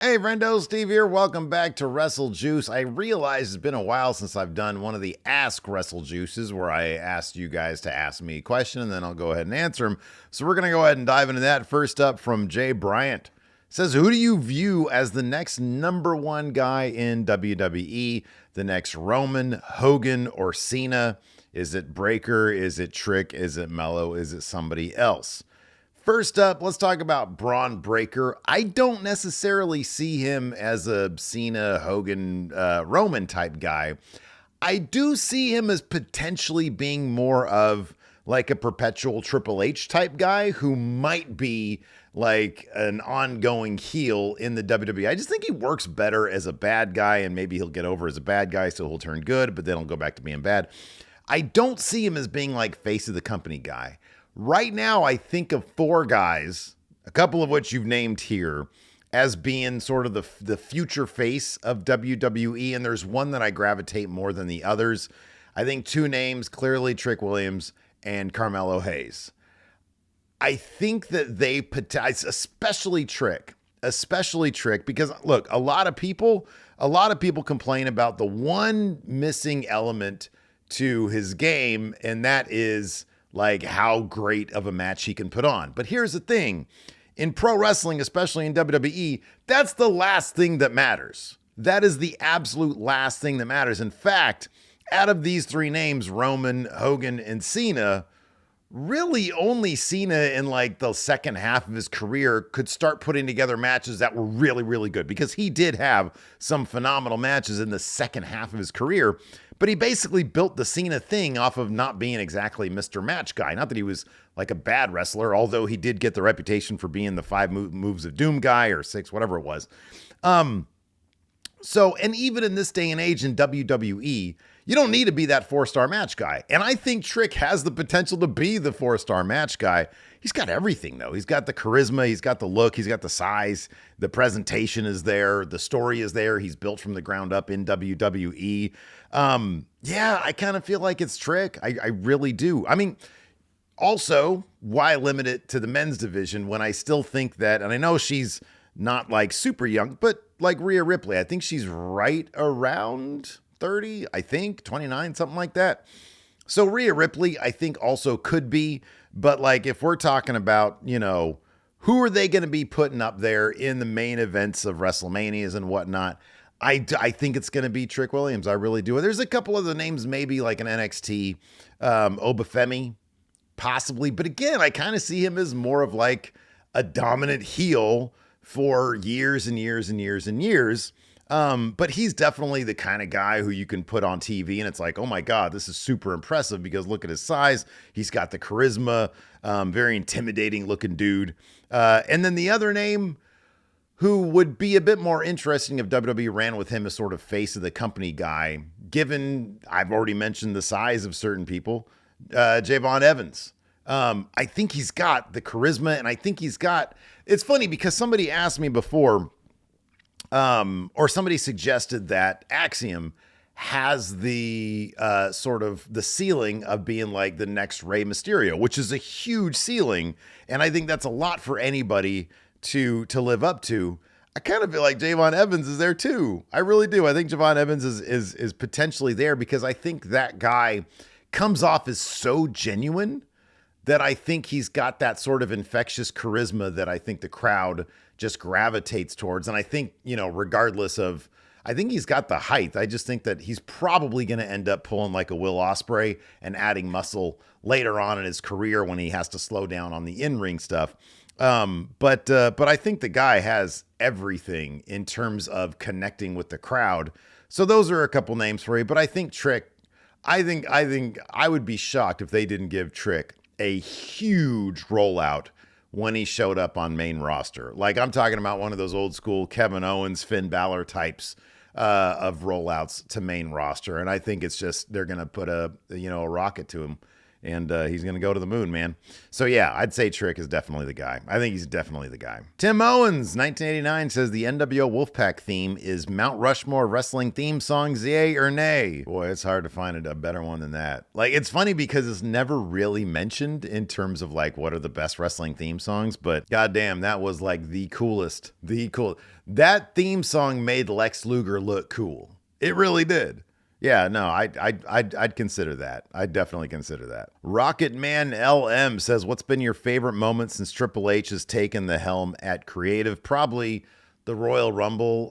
Hey, friendo, Steve here. Welcome back to Wrestle Juice. I realize it's been a while since I've done one of the Ask Wrestle Juices where I asked you guys to ask me a question and then I'll go ahead and answer them. So we're going to go ahead and dive into that. First up from Jay Bryant. Says, who do you view as the next number one guy in WWE? The next Roman, Hogan, or Cena? Is it Breaker? Is it Trick? Is it Mello? Is it somebody else? First up, let's talk about Braun Breaker. I don't necessarily see him as a Cena, Hogan, Roman type guy. I do see him as potentially being more of like a perpetual Triple H type guy who might be like an ongoing heel in the WWE. I just think he works better as a bad guy, and maybe he'll get over as a bad guy, so he'll turn good, but then he'll go back to being bad. I don't see him as being like face of the company guy. Right now, I think of four guys, a couple of which you've named here, as being sort of the future face of WWE, and there's one that I gravitate more than the others. I think two names, clearly Trick Williams and Carmelo Hayes. I think that they, especially Trick, because look, a lot of people complain about the one missing element to his game, and that is like how great of a match he can put on. But here's the thing. In pro wrestling, especially in WWE, that's the last thing that matters. That is the absolute last thing that matters. In fact, out of these three names, Roman, Hogan, and Cena, really only Cena in like the second half of his career could start putting together matches that were really, really good, because he did have some phenomenal matches in the second half of his career. But he basically built the Cena thing off of not being exactly Mr. Match guy. Not that he was like a bad wrestler, although he did get the reputation for being the five moves of doom guy, or six, whatever it was. So, and even in this day and age in WWE, you don't need to be that 4-star match guy. And I think Trick has the potential to be the 4-star match guy. He's got everything, though. He's got the charisma, he's got the look, he's got the size, the presentation is there, the story is there. He's built from the ground up in WWE. Yeah, I kind of feel like it's Trick. I really do. I mean, also, why limit it to the men's division when I still think that, and I know she's not like super young, but like Rhea Ripley, I think she's right around 30, I think, 29, something like that. So Rhea Ripley, I think also could be, but like if we're talking about, who are they going to be putting up there in the main events of WrestleManias and whatnot, I think it's going to be Trick Williams. I really do. There's a couple of the names, maybe like an NXT, Obafemi, possibly. But again, I kind of see him as more of like a dominant heel for years and years and years and years. But he's definitely the kind of guy who you can put on TV and it's like, oh my God, this is super impressive because look at his size. He's got the charisma, very intimidating looking dude. And then the other name who would be a bit more interesting if WWE ran with him as sort of face of the company guy, given I've already mentioned the size of certain people, Javon Evans. I think he's got the charisma, and I think it's funny because somebody asked me before, or somebody suggested that Axiom has the sort of the ceiling of being like the next Rey Mysterio, which is a huge ceiling. And I think that's a lot for anybody to live up to. I kind of feel like Javon Evans is there too. I really do. I think Javon Evans is potentially there because I think that guy comes off as so genuine that I think he's got that sort of infectious charisma that I think the crowd just gravitates towards. And I think, regardless of, I think he's got the height. I just think that he's probably going to end up pulling like a Will Ospreay and adding muscle later on in his career when he has to slow down on the in-ring stuff. But I think the guy has everything in terms of connecting with the crowd. So those are a couple names for you, but I think Trick, I think I would be shocked if they didn't give Trick a huge rollout when he showed up on main roster. Like I'm talking about one of those old school Kevin Owens, Finn Balor types of rollouts to main roster. And I think it's just, they're going to put a rocket to him And he's going to go to the moon, man. So, yeah, I'd say Trick is definitely the guy. I think he's definitely the guy. Tim Owens, 1989, says the NWO Wolfpack theme is Mount Rushmore wrestling theme songs, yay or nay? Boy, it's hard to find a better one than that. Like, it's funny because it's never really mentioned in terms of, like, what are the best wrestling theme songs. But, goddamn, that was, like, the coolest. That theme song made Lex Luger look cool. It really did. Yeah, no, I'd consider that. I'd definitely consider that. Rocket Man LM says, what's been your favorite moment since Triple H has taken the helm at Creative? Probably the Royal Rumble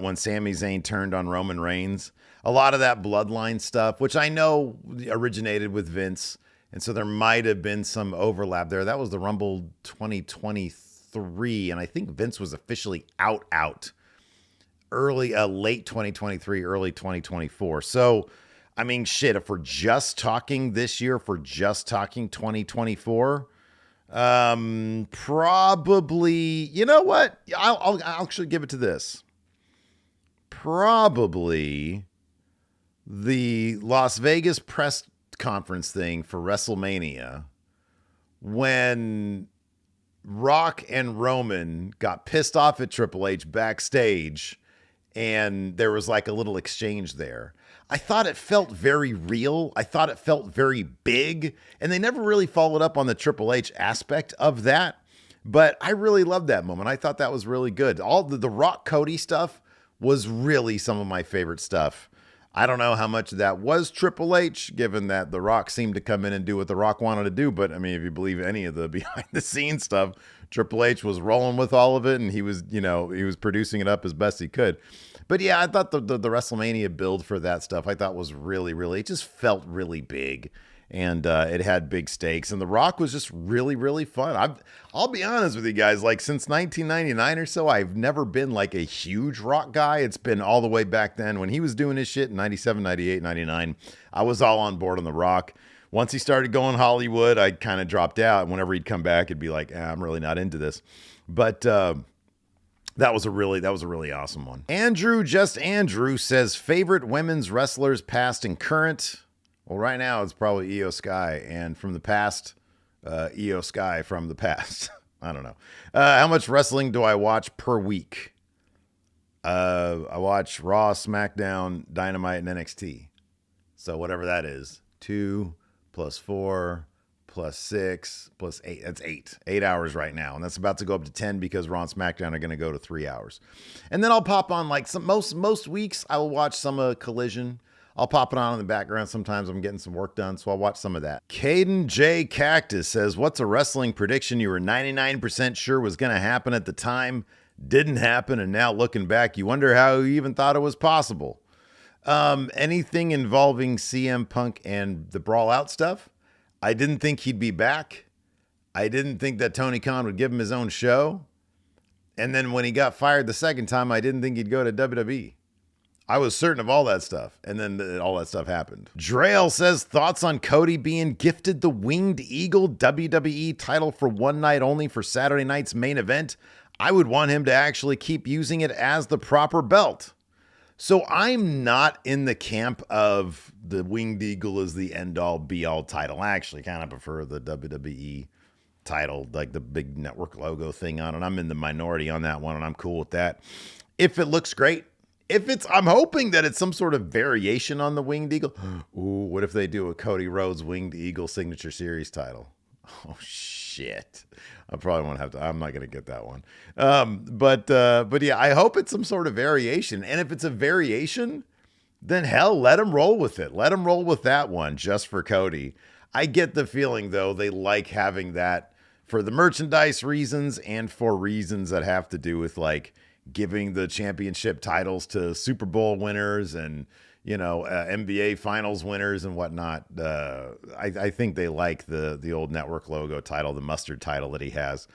when Sami Zayn turned on Roman Reigns. A lot of that bloodline stuff, which I know originated with Vince, and so there might have been some overlap there. That was the Rumble 2023, and I think Vince was officially out late 2023, early 2024. So, I mean, shit, if we're just talking this year, if we're just talking 2024, probably, you know what? I'll actually give it to this. Probably the Las Vegas press conference thing for WrestleMania when Rock and Roman got pissed off at Triple H backstage and there was like a little exchange there. I thought it felt very real. I thought it felt very big. And they never really followed up on the Triple H aspect of that. But I really loved that moment. I thought that was really good. All the Rock Cody stuff was really some of my favorite stuff. I don't know how much of that was Triple H, given that The Rock seemed to come in and do what The Rock wanted to do. But I mean, if you believe any of the behind the scenes stuff, Triple H was rolling with all of it, and he was producing it up as best he could. But yeah, I thought the WrestleMania build for that stuff, I thought was really, it just felt really big, and it had big stakes. And The Rock was just really, really fun. I'll be honest with you guys, like since 1999 or so, I've never been like a huge Rock guy. It's been all the way back then when he was doing his shit in 97, 98, 99. I was all on board on The Rock. Once he started going Hollywood, I kind of dropped out. Whenever he'd come back, it'd be like, I'm really not into this. But that was a really awesome one. Andrew says, favorite women's wrestlers past and current. Well, right now it's probably Io Sky, and from the past, Io Sky from the past. I don't know. How much wrestling do I watch per week? I watch Raw, SmackDown, Dynamite, and NXT. So whatever that is, 2 plus 4 plus 6 plus 8. That's 8. 8 hours right now. And that's about to go up to 10 because Raw and SmackDown are going to go to 3 hours. And then I'll pop on like most weeks I will watch some Collision. I'll pop it on in the background. Sometimes I'm getting some work done, so I'll watch some of that. Caden J. Cactus says, what's a wrestling prediction you were 99% sure was going to happen at the time, didn't happen, and now looking back, you wonder how you even thought it was possible? Anything involving CM Punk and the Brawl Out stuff. I didn't think he'd be back. I didn't think that Tony Khan would give him his own show. And then when he got fired the second time, I didn't think he'd go to WWE. I was certain of all that stuff. And then all that stuff happened. Drail says, thoughts on Cody being gifted the Winged Eagle WWE title for one night only for Saturday night's main event. I would want him to actually keep using it as the proper belt. So I'm not in the camp of the Winged Eagle as the end-all, be-all title. I actually kind of prefer the WWE title, like the big network logo thing on it. I'm in the minority on that one, and I'm cool with that. If it looks great, I'm hoping that it's some sort of variation on the Winged Eagle. Ooh, what if they do a Cody Rhodes Winged Eagle Signature Series title? Oh, shit. I probably won't have to. I'm not going to get that one. But yeah, I hope it's some sort of variation. And if it's a variation, then hell, let him roll with it. Let him roll with that one just for Cody. I get the feeling, though, they like having that for the merchandise reasons and for reasons that have to do with like giving the championship titles to Super Bowl winners and, NBA finals winners and whatnot. I think they like the old network logo title, the mustard title that he has.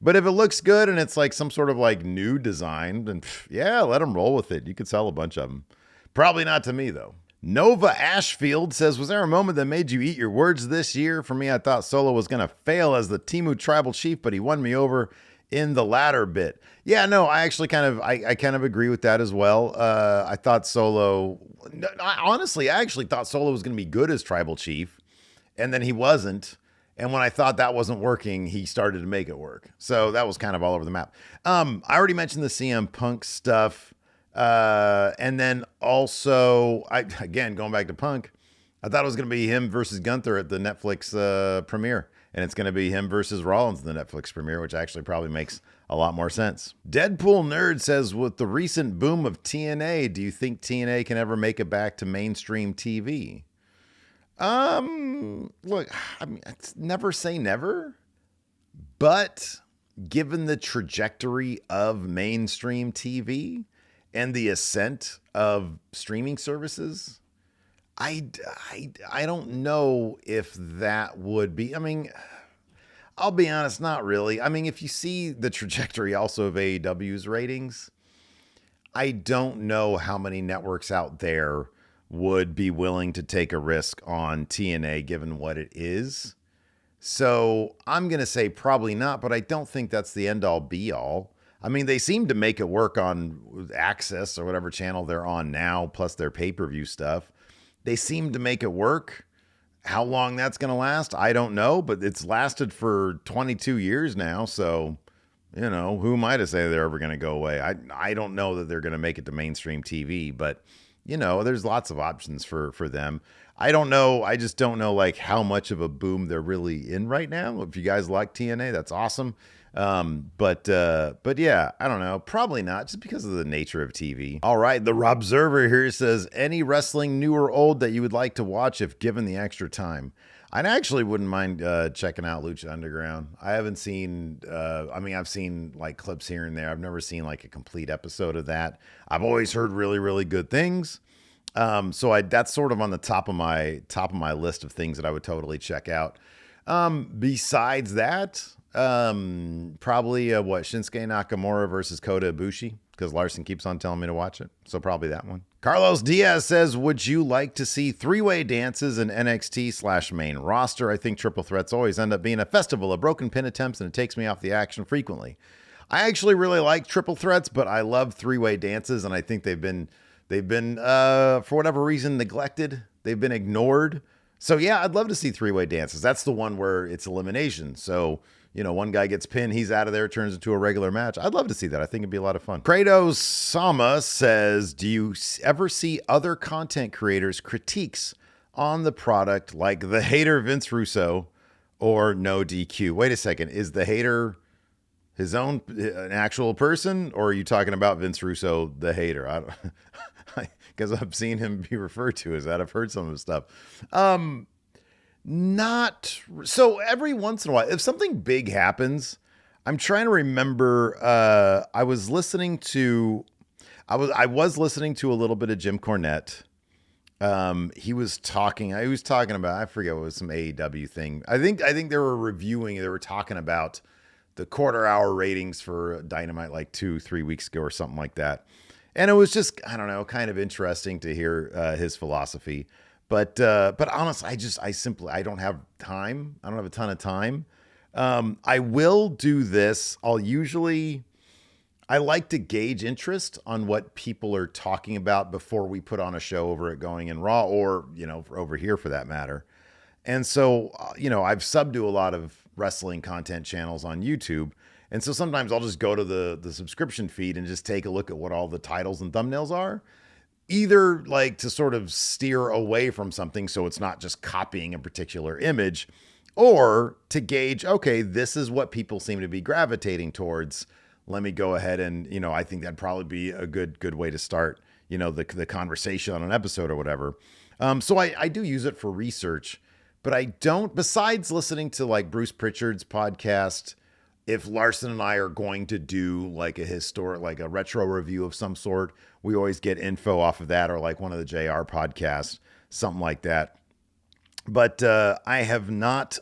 But if it looks good and it's like some sort of like new design, then yeah, let them roll with it. You could sell a bunch of them. Probably not to me, though. Nova Ashfield says, was there a moment that made you eat your words this year? For me, I thought Solo was going to fail as the Temu tribal chief, but he won me over in the latter bit. Yeah, no, I actually kind of agree with that as well. I thought Solo, honestly, I actually thought Solo was going to be good as tribal chief. and then he wasn't. And when I thought that wasn't working, he started to make it work. So that was kind of all over the map. I already mentioned the CM Punk stuff. And then also, again, going back to Punk, I thought it was going to be him versus Gunther at the Netflix premiere. And it's going to be him versus Rollins in the Netflix premiere, which actually probably makes a lot more sense. Deadpool Nerd says, with the recent boom of TNA, do you think TNA can ever make it back to mainstream TV? Look, I mean, it's never say never, but given the trajectory of mainstream TV and the ascent of streaming services, I don't know if that would be, I mean, I'll be honest, not really. I mean, if you see the trajectory also of AEW's ratings, I don't know how many networks out there would be willing to take a risk on TNA given what it is. So I'm going to say probably not, but I don't think that's the end all be all. I mean, they seem to make it work on Access or whatever channel they're on now, plus their pay-per-view stuff. They seem to make it work. How long that's going to last, I don't know, but it's lasted for 22 years now. So, you know, who am I to say they're ever going to go away? I don't know that they're going to make it to mainstream TV, but, you know, there's lots of options for them. I don't know. I just don't know, like, how much of a boom they're really in right now. If you guys like TNA, that's awesome. But yeah, I don't know. Probably not, just because of the nature of TV. All right. The Robserver here says, any wrestling new or old that you would like to watch if given the extra time? I actually wouldn't mind checking out Lucha Underground. I haven't seen, I've seen like clips here and there. I've never seen like a complete episode of that. I've always heard really, really good things. So that's sort of on the top of my list of things that I would totally check out. Besides that, probably Shinsuke Nakamura versus Kota Ibushi, because Larson keeps on telling me to watch it. So probably that one. Carlos Diaz says, would you like to see three-way dances in NXT/main roster? I think triple threats always end up being a festival of broken pin attempts, and it takes me off the action frequently. I actually really like triple threats, but I love three-way dances, and I think they've been for whatever reason neglected. They've been ignored. So yeah, I'd love to see three-way dances. That's the one where it's elimination. So, you know, one guy gets pinned, he's out of there, turns into a regular match. I'd love to see that. I think it'd be a lot of fun. Kratos Sama says, do you ever see other content creators' critiques on the product, like the hater Vince Russo or No DQ? Wait a second. Is the hater his own, an actual person, or are you talking about Vince Russo, the hater? I don't, because I've seen him be referred to as that. I've heard some of his stuff. Not so every once in a while, if something big happens, I'm trying to remember. I was listening to a little bit of Jim Cornette. He was talking about, I forget what it was, some AEW thing. I think they were talking about the quarter hour ratings for Dynamite like 2-3 weeks ago or something like that. And it was just, I don't know, kind of interesting to hear his philosophy. But honestly, I don't have time. I don't have a ton of time. I will do this. I like to gauge interest on what people are talking about before we put on a show over at Going in Raw, or, you know, over here for that matter. And so, you know, I've subbed to a lot of wrestling content channels on YouTube. And so sometimes I'll just go to the subscription feed and just take a look at what all the titles and thumbnails are. Either like to sort of steer away from something so it's not just copying a particular image, or to gauge, okay, this is what people seem to be gravitating towards. Let me go ahead and, you know, I think that'd probably be a good way to start, you know, the conversation on an episode or whatever. So I do use it for research, but I don't, besides listening to like Bruce Pritchard's podcast, if Larson and I are going to do like a retro review of some sort, we always get info off of that, or like one of the JR podcasts, something like that. But I have not,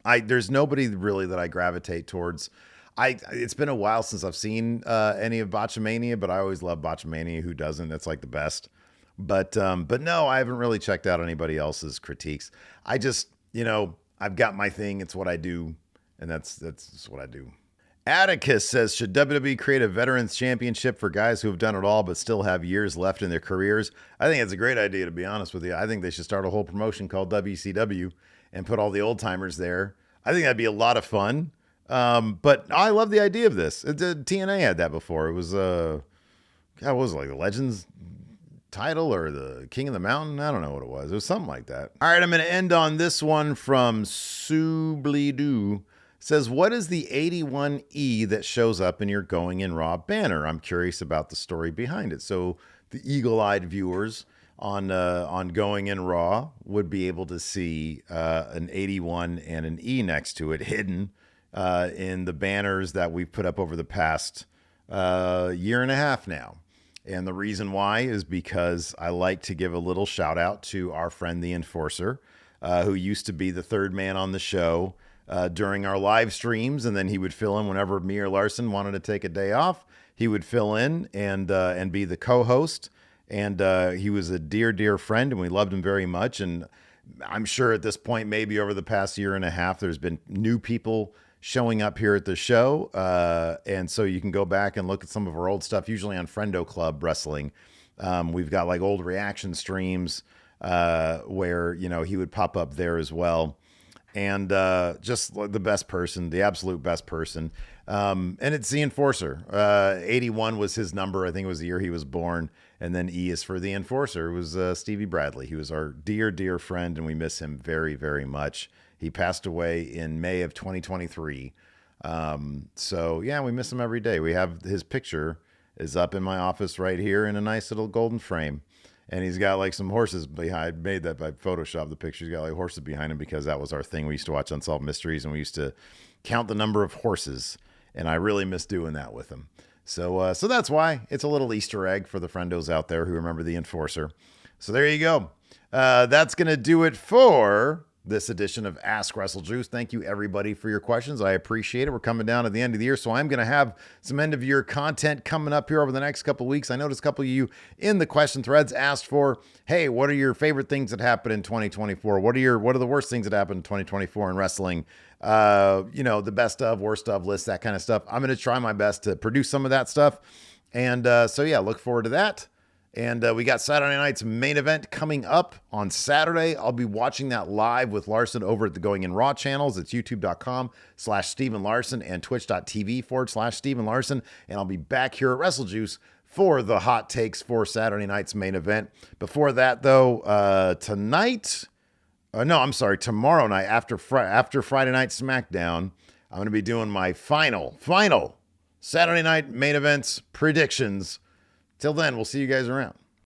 there's nobody really that I gravitate towards. It's been a while since I've seen any of Botchamania, but I always love Botchamania. Who doesn't? That's like the best. But no, I haven't really checked out anybody else's critiques. I just, you know, I've got my thing. It's what I do. And that's what I do. Atticus says, should WWE create a Veterans Championship for guys who have done it all but still have years left in their careers? I think it's a great idea, to be honest with you. I think they should start a whole promotion called WCW and put all the old timers there. I think that'd be a lot of fun. But I love the idea of this. TNA had that before. It was what was it, like the Legends title or the King of the Mountain? I don't know what it was. It was something like that. All right, I'm going to end on this one from Sublidu. Says, what is the 81E that shows up in your Going in Raw banner? I'm curious about the story behind it. So the eagle-eyed viewers on Going in Raw would be able to see an 81 and an E next to it hidden in the banners that we've put up over the past year and a half now. And the reason why is because I like to give a little shout out to our friend, the Enforcer, who used to be the third man on the show during our live streams. And then he would fill in whenever me or Larson wanted to take a day off. He would fill in and be the co-host. And he was a dear, dear friend, and we loved him very much. And I'm sure at this point, maybe over the past year and a half, there's been new people showing up here at the show. And so you can go back and look at some of our old stuff, usually on Friendo Club Wrestling. We've got like old reaction streams where, you know, he would pop up there as well. And just the best person, the absolute best person. And it's the Enforcer. 81 was his number. I think it was the year he was born. And then E is for the Enforcer. It was Stevie Bradley. He was our dear, dear friend, and we miss him very, very much. He passed away in May of 2023. So, yeah, we miss him every day. We have his picture is up in my office right here in a nice little golden frame. And he's got like some horses behind. Made that by Photoshop the picture. He's got like horses behind him because that was our thing. We used to watch Unsolved Mysteries, and we used to count the number of horses. And I really miss doing that with him. So that's why it's a little Easter egg for the friendos out there who remember the Enforcer. So there you go. That's going to do it for this edition of Ask WrestleJuice. Thank you, everybody, for your questions. I appreciate it. We're coming down to the end of the year, so I'm going to have some end-of-year content coming up here over the next couple of weeks. I noticed a couple of you in the question threads asked for, hey, what are your favorite things that happened in 2024? What are the worst things that happened in 2024 in wrestling? You know, the best of, worst of lists, that kind of stuff. I'm going to try my best to produce some of that stuff. And so, yeah, look forward to that. And we got Saturday night's main event coming up on Saturday. I'll be watching that live with Larson over at the Going in Raw channels. It's youtube.com/Steven Larson and twitch.tv/Steven Larson. And I'll be back here at WrestleJuice for the hot takes for Saturday night's main event. Before that, though, tomorrow night after Friday Night SmackDown, I'm going to be doing my final Saturday night main events predictions. Till then, we'll see you guys around.